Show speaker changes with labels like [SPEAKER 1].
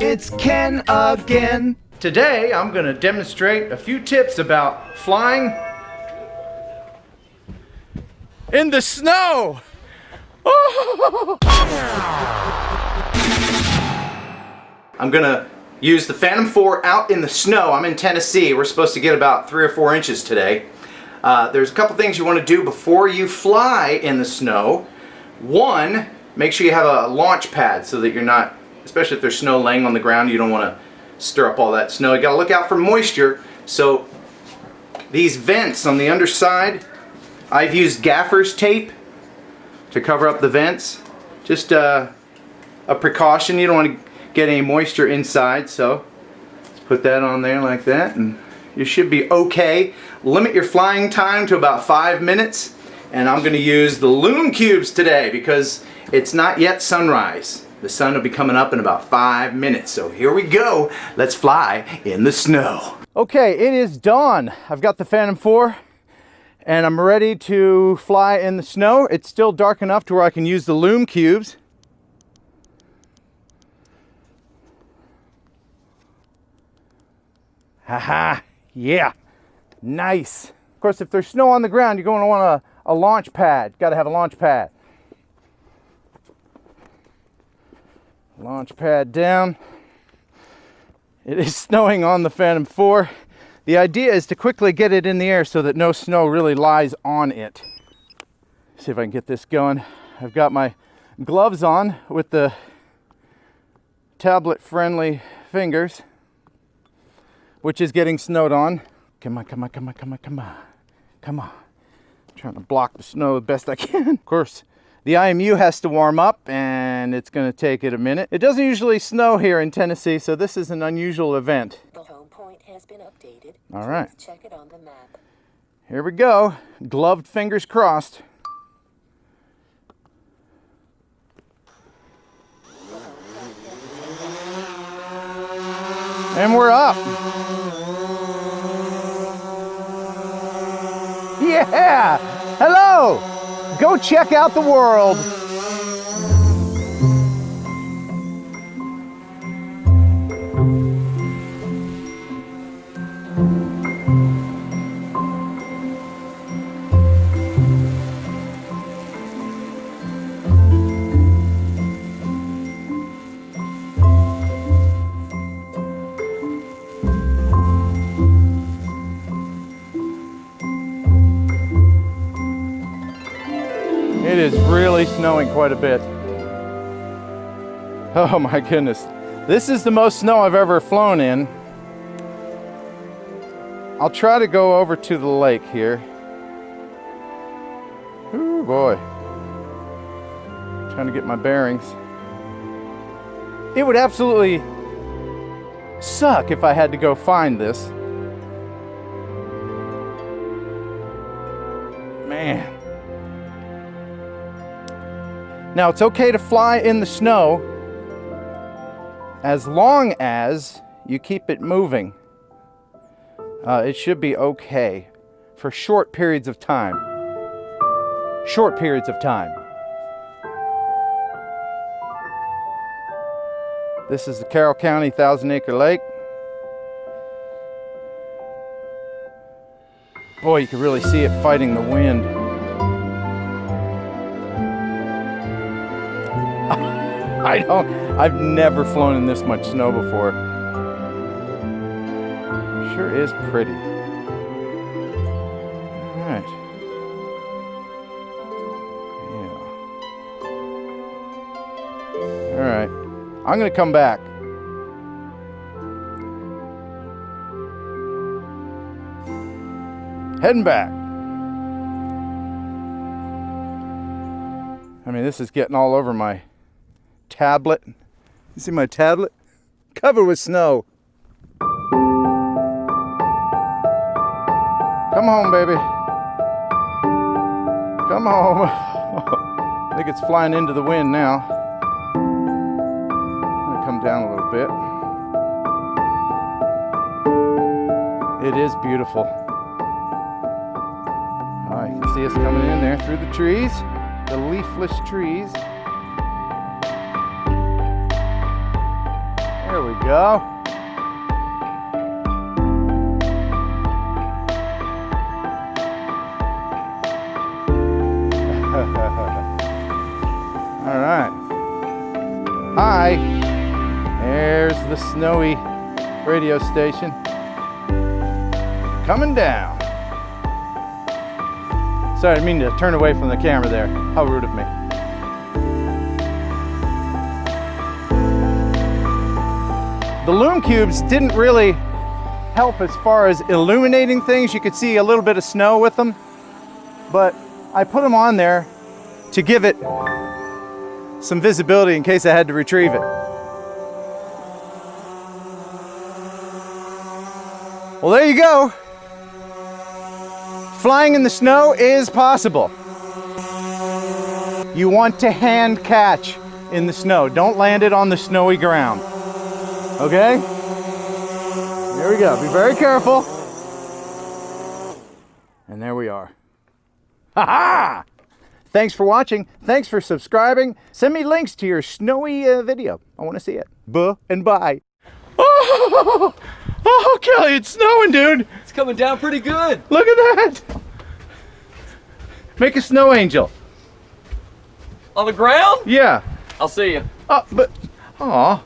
[SPEAKER 1] it's Ken again.
[SPEAKER 2] Today I'm going to demonstrate a few tips about flying in the snow. I'm going to use the Phantom 4 out in the snow. I'm in Tennessee. We're supposed to get about 3 or 4 inches today. There's a couple things you want to do before you fly in the snow. One, make sure you have a launch pad so that you're not, especially if there's snow laying on the ground, you don't want to stir up all that snow. You got to look out for moisture. So these vents on the underside, I've used gaffer's tape to cover up the vents. Just a precaution. You don't want to get any moisture inside, so let's put that on there like that and you should be okay. Limit your flying time to about 5 minutes, and I'm going to use the Loom Cubes today because it's not yet sunrise. The sun will be coming up in about 5 minutes, so here we go. Let's fly in the snow. Okay, it is dawn. I've got the Phantom 4 and I'm ready to fly in the snow. It's still dark enough to where I can use the Loom Cubes. Haha, yeah, nice. Of course, if there's snow on the ground, you're going to want a launch pad. Got to have a launch pad. Launch pad down. It is snowing on the Phantom 4. The idea is to quickly get it in the air so that no snow really lies on it. See if I can get this going. I've got my gloves on with the tablet-friendly fingers, which is getting snowed on. Come on, come on, come on, come on, come on. Come on. I'm trying to block the snow the best I can. Of course, the IMU has to warm up and it's going to take it a minute. It doesn't usually snow here in Tennessee, so this is an unusual event.
[SPEAKER 3] The home point has been updated.
[SPEAKER 2] All right.
[SPEAKER 3] Please check it on the map.
[SPEAKER 2] Here we go. Gloved fingers crossed. And we're up. Yeah! Hello! Go check out the world. It is really snowing quite a bit. Oh my goodness. This is the most snow I've ever flown in. I'll try to go over to the lake here. Ooh boy. Trying to get my bearings. It would absolutely suck if I had to go find this. Man. Now, it's okay to fly in the snow as long as you keep it moving. It should be okay for short periods of time. Short periods of time. This is the Carroll County 1,000-acre lake. Boy, you can really see it fighting the wind. I've never flown in this much snow before. Sure is pretty. All right. Yeah. All right. I'm gonna come back. Heading back. I mean, this is getting all over my tablet. You see my tablet? Covered with snow. Come home, baby. Come home. I think it's flying into the wind now. I'm gonna come down a little bit. It is beautiful. Oh, you can see us coming in there through the trees, the leafless trees. There we go. All right. Hi. There's the snowy radio station. Coming down. Sorry, I didn't mean to turn away from the camera there. How rude of me. The lume cubes didn't really help as far as illuminating things. You could see a little bit of snow with them, but I put them on there to give it some visibility in case I had to retrieve it. Well, there you go. Flying in the snow is possible. You want to hand catch in the snow. Don't land it on the snowy ground. Okay? There we go. Be very careful. And there we are. Ha-ha! Thanks for watching. Thanks for subscribing. Send me links to your snowy video. I want to see it. Buh and bye. Oh, Kelly, it's snowing, dude.
[SPEAKER 4] It's coming down pretty good.
[SPEAKER 2] Look at that. Make a snow angel.
[SPEAKER 4] On the ground?
[SPEAKER 2] Yeah.
[SPEAKER 4] I'll see you.
[SPEAKER 2] Oh, but, aw.